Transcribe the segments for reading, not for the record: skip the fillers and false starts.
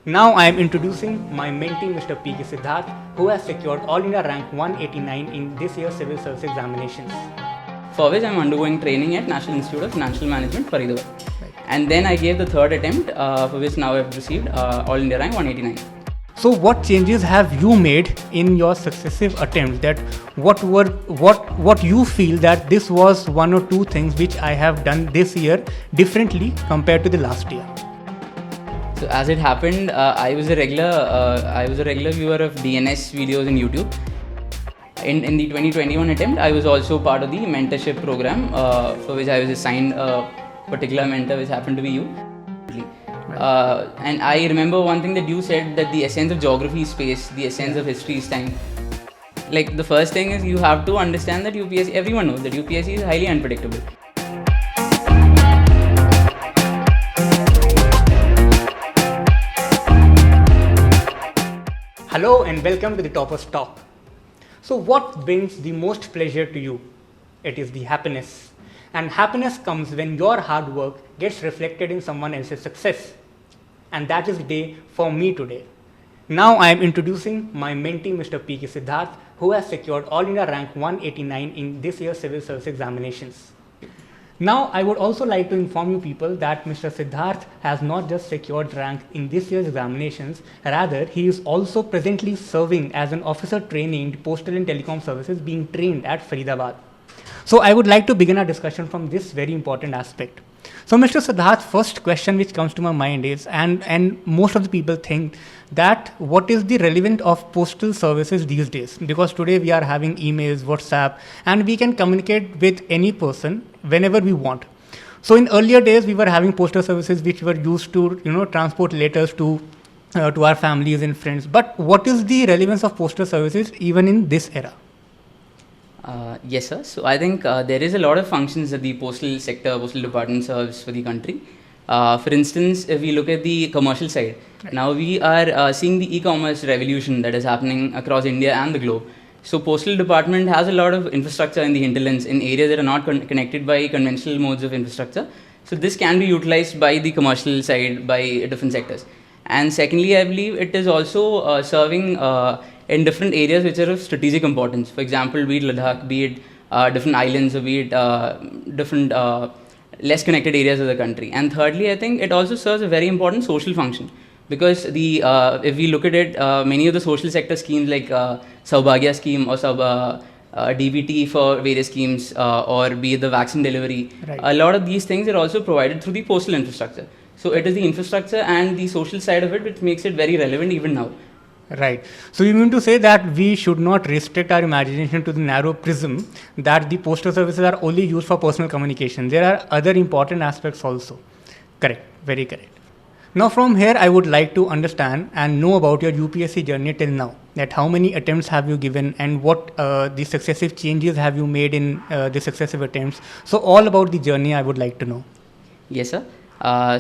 Now I am introducing my mentee Mr. P.K. Siddharth, who has secured All India rank 189 in this year's civil service examinations. For which I am undergoing training at National Institute of Financial Management, Faridabad. And then I gave the third attempt, for which now I have received All India rank 189. So what changes have you made in your successive attempts? That what you feel that this was one or two things which I have done this year differently compared to the last year? So as it happened, I was a regular viewer of DNS videos on YouTube. In the 2021 attempt, I was also part of the mentorship program, for which I was assigned a particular mentor, which happened to be you. And I remember one thing that you said, that the essence of geography is space, the essence of history is time. Like, the first thing is you have to understand that UPSC, everyone knows that UPSC is highly unpredictable. Hello and welcome to the Topper's Talk. So what brings the most pleasure to you? It is the happiness. And happiness comes when your hard work gets reflected in someone else's success. And that is the day for me today. Now I am introducing my mentee Mr. P.K. Siddharth, who has secured All India rank 189 in this year's civil service examinations. Now I would also like to inform you people that Mr. Siddharth has not just secured rank in this year's examinations, rather he is also presently serving as an officer trainee in Postal and Telecom Services, being trained at Faridabad. So I would like to begin our discussion from this very important aspect. So Mr. Siddharth, first question which comes to my mind is, and most of the people think that what is the relevance of postal services these days? Because today we are having emails, WhatsApp, and we can communicate with any person whenever we want. So in earlier days, we were having postal services which were used to, transport letters to our families and friends. But what is the relevance of postal services even in this era? Yes, sir. So I think there is a lot of functions that the postal sector, postal department serves for the country. For instance, if we look at the commercial side, now we are seeing the e-commerce revolution that is happening across India and the globe. So postal department has a lot of infrastructure in the hinterlands in areas that are not connected by conventional modes of infrastructure. So this can be utilized by the commercial side, by different sectors. And secondly, I believe it is also serving in different areas which are of strategic importance. For example, be it Ladakh, be it different islands, or be it different less connected areas of the country. And thirdly, I think it also serves a very important social function, because if we look at it, many of the social sector schemes like Saubhagya scheme or DBT for various schemes, or be it the vaccine delivery, a lot of these things are also provided through the postal infrastructure. So it is the infrastructure and the social side of it which makes it very relevant even now. Right. So you mean to say that we should not restrict our imagination to the narrow prism that the postal services are only used for personal communication. There are other important aspects also. Correct. Very correct. Now from here, I would like to understand and know about your UPSC journey till now. That how many attempts have you given and what the successive changes have you made in the successive attempts. So all about the journey I would like to know. Yes, sir.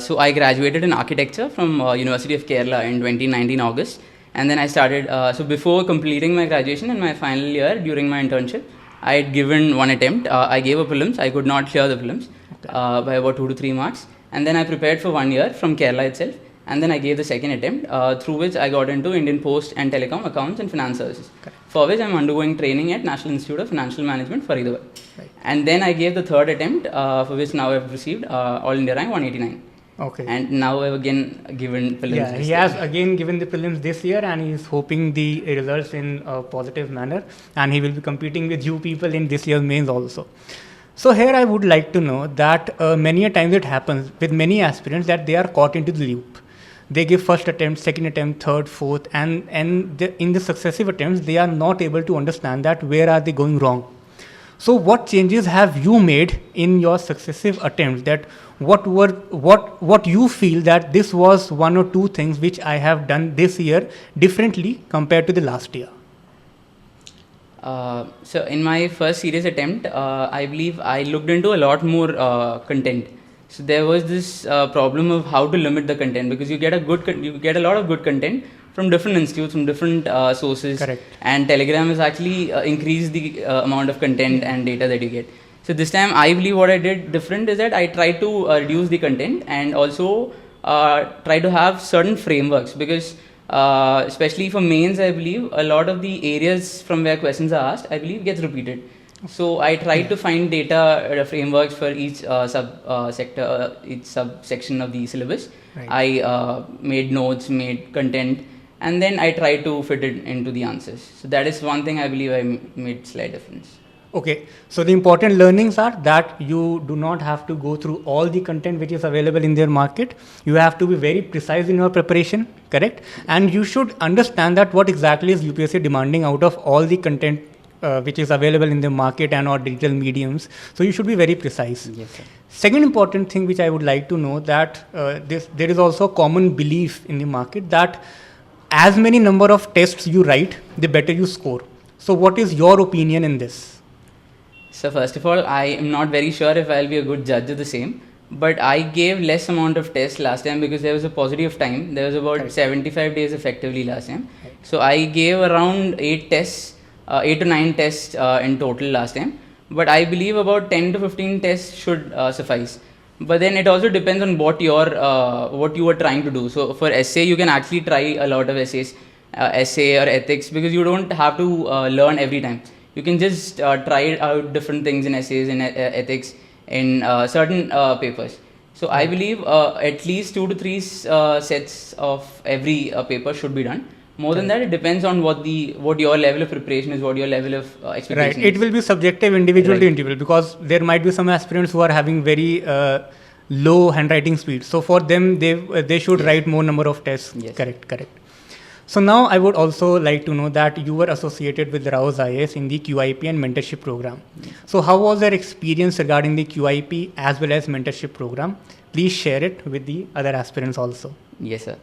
So I graduated in architecture from University of Kerala in 2019 August. And then I started, so before completing my graduation in my final year during my internship, I had given one attempt. I gave a prelims. I could not clear the prelims by about 2 to 3 marks. And then I prepared for 1 year from Kerala itself. And then I gave the second attempt, through which I got into Indian Post and Telecom Accounts and Finance Services, for which I am undergoing training at National Institute of Financial Management, Faridabad. And then I gave the third attempt, for which now I have received All India rank 189. Okay. And now I've again given prelims. Yeah, he has again given the prelims this year, and he is hoping the results in a positive manner, and he will be competing with you people in this year's mains also. So here I would like to know that many a times it happens with many aspirants that they are caught into the loop. They give first attempt, second attempt, third, fourth, and in the successive attempts they are not able to understand that where are they going wrong. So what changes have you made in your successive attempts? That what you feel that this was one or two things which I have done this year differently compared to the last year? So in my first serious attempt, I believe I looked into a lot more content. So there was this problem of how to limit the content, because you get a lot of good content from different institutes, from different sources. Correct. And Telegram has actually increased the amount of content and data that you get. So this time I believe what I did different is that I tried to reduce the content and also try to have certain frameworks, because especially for mains, I believe a lot of the areas from where questions are asked, I believe, gets repeated. So I tried to find data frameworks for each sector, each subsection of the syllabus. Right. I made notes, made content, and then I tried to fit it into the answers. So that is one thing I believe I made slight difference. Okay, so the important learnings are that you do not have to go through all the content which is available in their market. You have to be very precise in your preparation, correct? And you should understand that what exactly is UPSC demanding out of all the content which is available in the market and or digital mediums. So you should be very precise. Yes, sir. Second important thing which I would like to know that there is also a common belief in the market that as many number of tests you write, the better you score. So what is your opinion in this? So first of all, I am not very sure if I'll be a good judge of the same, but I gave less amount of tests last time because there was a paucity of time. There was about Right. 75 days effectively last time. Right. So I gave around 8 tests, 8 to 9 tests in total last time. But I believe about 10 to 15 tests should suffice. But then it also depends on what you are trying to do. So for essay, you can actually try a lot of essays, essay or ethics, because you don't have to learn every time. You can just try out different things in essays, in ethics, in certain papers. So I believe at least 2 to 3 sets of every paper should be done. More than that, it depends on what your level of preparation is, what your level of expectation Right. is. It will be subjective, individual to Right. individual, because there might be some aspirants who are having very low handwriting speed. So for them, they should Yes. write more number of tests. Yes. Correct. So now I would also like to know that you were associated with Rouse IAS in the QIP and mentorship program. So how was your experience regarding the QIP as well as mentorship program? Please share it with the other aspirants also. Yes, sir.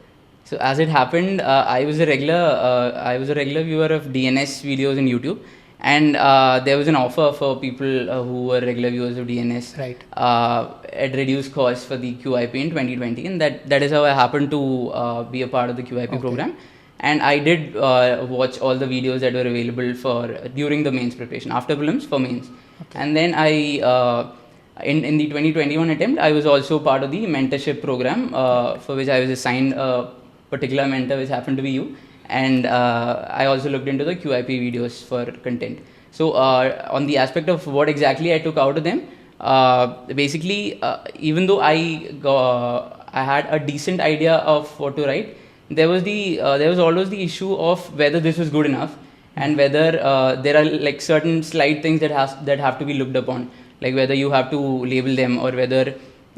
So as it happened, I was a regular viewer of DNS videos on YouTube, and there was an offer for people who were regular viewers of DNS Right. at reduced cost for the QIP in 2020, and that is how I happened to be a part of the QIP Okay. program. And I did watch all the videos that were available for during the mains preparation, after prelims for mains. Okay. And then I in the 2021 attempt, I was also part of the mentorship program, for which I was assigned a particular mentor, which happened to be you. And I also looked into the QIP videos for content. So on the aspect of what exactly I took out of them, basically, even though I had a decent idea of what to write, there was always the issue of whether this was good enough, and whether there are like certain slight things that have to be looked upon, like whether you have to label them, or whether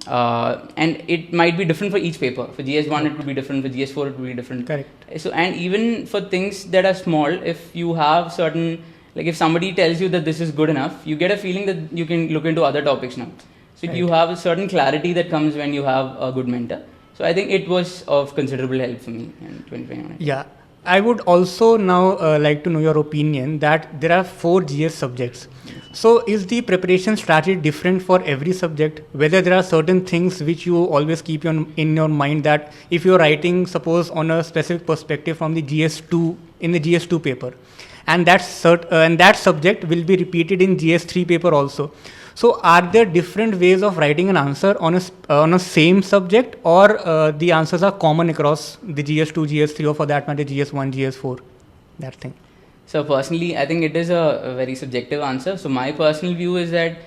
and it might be different for each paper. For GS1 it would be different, for GS4 it would be different. Correct. So, and even for things that are small, if you have certain, like if somebody tells you that this is good enough, you get a feeling that you can look into other topics now. So Right. you have a certain clarity that comes when you have a good mentor. So I think it was of considerable help for me in 2021. Yeah, I would also now like to know your opinion that there are 4 GS subjects. So is the preparation strategy different for every subject? Whether there are certain things which you always keep in your mind that if you're writing, suppose on a specific perspective from the GS2 in the GS2 paper, and that subject will be repeated in GS3 paper also. So are there different ways of writing an answer on a same subject, or the answers are common across the GS2, GS3, or for that matter GS1, GS4, that thing? So personally, I think it is a very subjective answer. So my personal view is that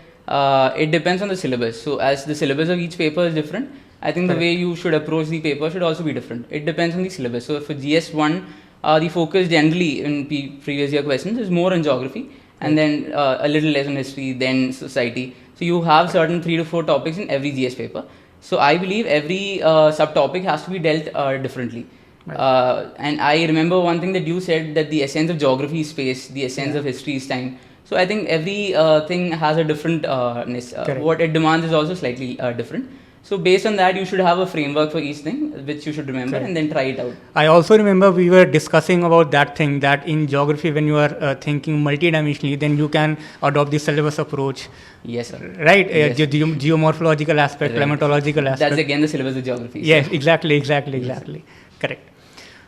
it depends on the syllabus. So as the syllabus of each paper is different, I think Correct. the way you should approach the paper should also be different. It depends on the syllabus. So for GS1, the focus generally in previous year questions is more on geography, and then a little less on history, then society. So you have certain 3 to 4 topics in every GS paper. So I believe every subtopic has to be dealt differently. Right. And I remember one thing that you said, that the essence of geography is space, the essence Yeah. of history is time. So I think every thing has a different Correct. what it demands is also slightly different. So based on that, you should have a framework for each thing, which you should remember, Correct. and then try it out. I also remember we were discussing about that thing, that in geography when you are thinking multidimensionally, then you can adopt the syllabus approach, Yes, sir. right? Yes. Geomorphological aspect, Right. climatological aspect. That's again the syllabus of geography. Yes, exactly. Correct.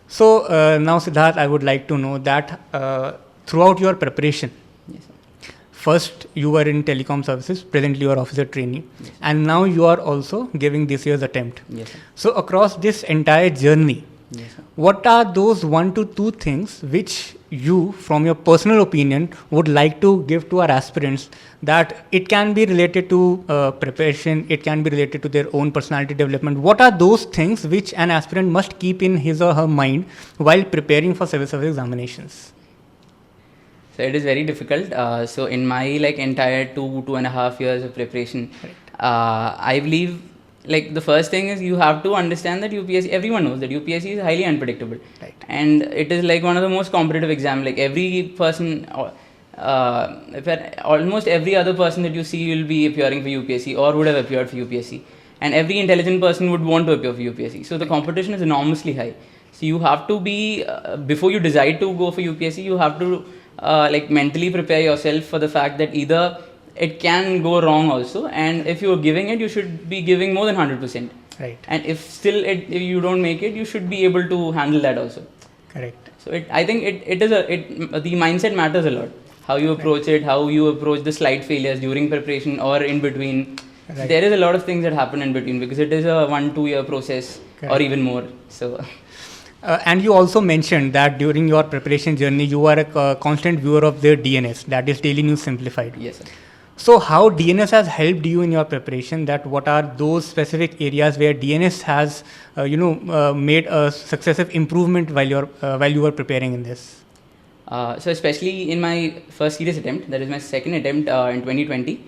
So now Siddharth, I would like to know that throughout your preparation, Yes, sir. first you were in telecom services, presently you are officer trainee, and now you are also giving this year's attempt. Yes, sir. So across this entire journey, Yes, sir. what are those 1 to 2 things which you, from your personal opinion, would like to give to our aspirants, that it can be related to preparation, it can be related to their own personality development? What are those things which an aspirant must keep in his or her mind while preparing for civil service examinations? So it is very difficult. So in my entire 2.5 years of preparation, I believe the first thing is you have to understand that UPSC, everyone knows that UPSC is highly unpredictable. Right. And it is one of the most competitive exams. Every person, almost every other person that you see will be appearing for UPSC or would have appeared for UPSC. And every intelligent person would want to appear for UPSC. So the competition is enormously high. So you have to be, before you decide to go for UPSC, you have to mentally prepare yourself for the fact that either it can go wrong also, and if you are giving it, you should be giving more than 100%. Right. And if you don't make it, you should be able to handle that also. Correct. So I think the mindset matters a lot. How you approach it, how you approach the slight failures during preparation or in between. Right. There is a lot of things that happen in between because it is a 1-2 year process. Correct. Or even more. So. And you also mentioned that during your preparation journey, you are a constant viewer of the DNS, that is Daily News Simplified. Yes, sir. So how DNS has helped you in your preparation? That what are those specific areas where DNS has, made a successive improvement while you were preparing in this? So especially in my first serious attempt, that is my second attempt in 2020.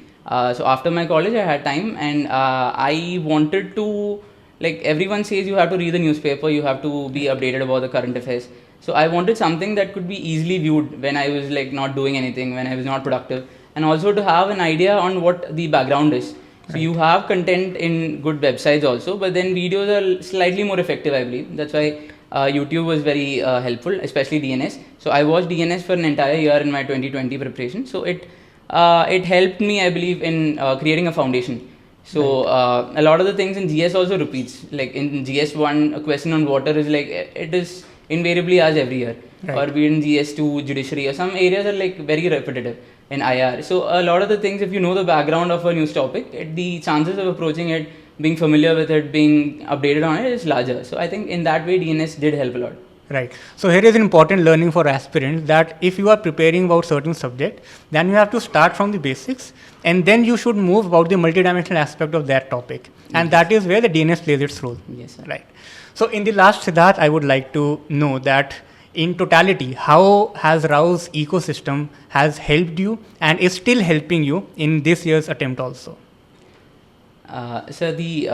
So after my college, I had time and I wanted to, everyone says you have to read the newspaper, you have to be updated about the current affairs. So I wanted something that could be easily viewed when I was not doing anything, when I was not productive, and also to have an idea on what the background is. So you have content in good websites also, but then videos are slightly more effective, I believe. That's why YouTube was very helpful, especially DNS. So I watched DNS for an entire year in my 2020 preparation. So it helped me, I believe, in creating a foundation. So a lot of the things in GS also repeats. In GS1, a question on water is it is invariably asked every year. Right. Or be in GS2, judiciary, or some areas are very repetitive in IR. So a lot of the things, if you know the background of a news topic, the chances of approaching it, being familiar with it, being updated on it is larger. So I think in that way DNS did help a lot. Right. So here is an important learning for aspirants, that if you are preparing about certain subject, then you have to start from the basics and then you should move about the multidimensional aspect of that topic. And that is where the DNS plays its role. Yes, sir. Right. So in the last, Siddharth, I would like to know that in totality, how has Rao's ecosystem has helped you and is still helping you in this year's attempt also? So the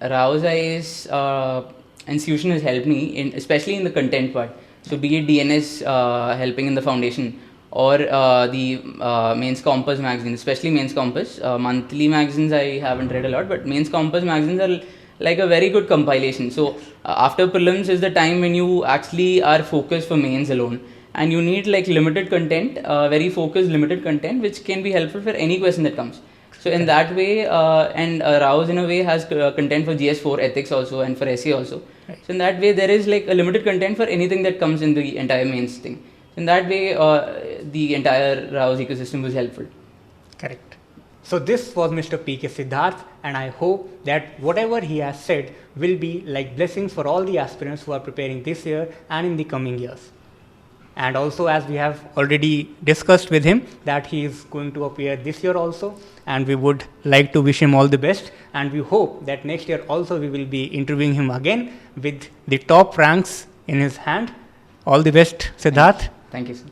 Rao's IAS institution has helped me, especially in the content part. So be it DNS helping in the foundation or the Mains Compass magazine, especially Mains Compass. Monthly magazines I haven't read a lot, but Mains Compass magazines are a very good compilation. So after prelims is the time when you actually are focused for mains alone, and you need limited content, very focused limited content, which can be helpful for any question that comes. So in that way, and Rao's in a way has content for GS4 ethics also and for SE also. Right. So in that way, there is a limited content for anything that comes in the entire mains thing. In that way, the entire Rao's ecosystem was helpful. Correct. So this was Mr. P.K. Siddharth, and I hope that whatever he has said will be like blessings for all the aspirants who are preparing this year and in the coming years. And also, as we have already discussed with him, that he is going to appear this year also, and we would like to wish him all the best, and we hope that next year also we will be interviewing him again with the top ranks in his hand. All the best, Siddharth. Thank you, sir.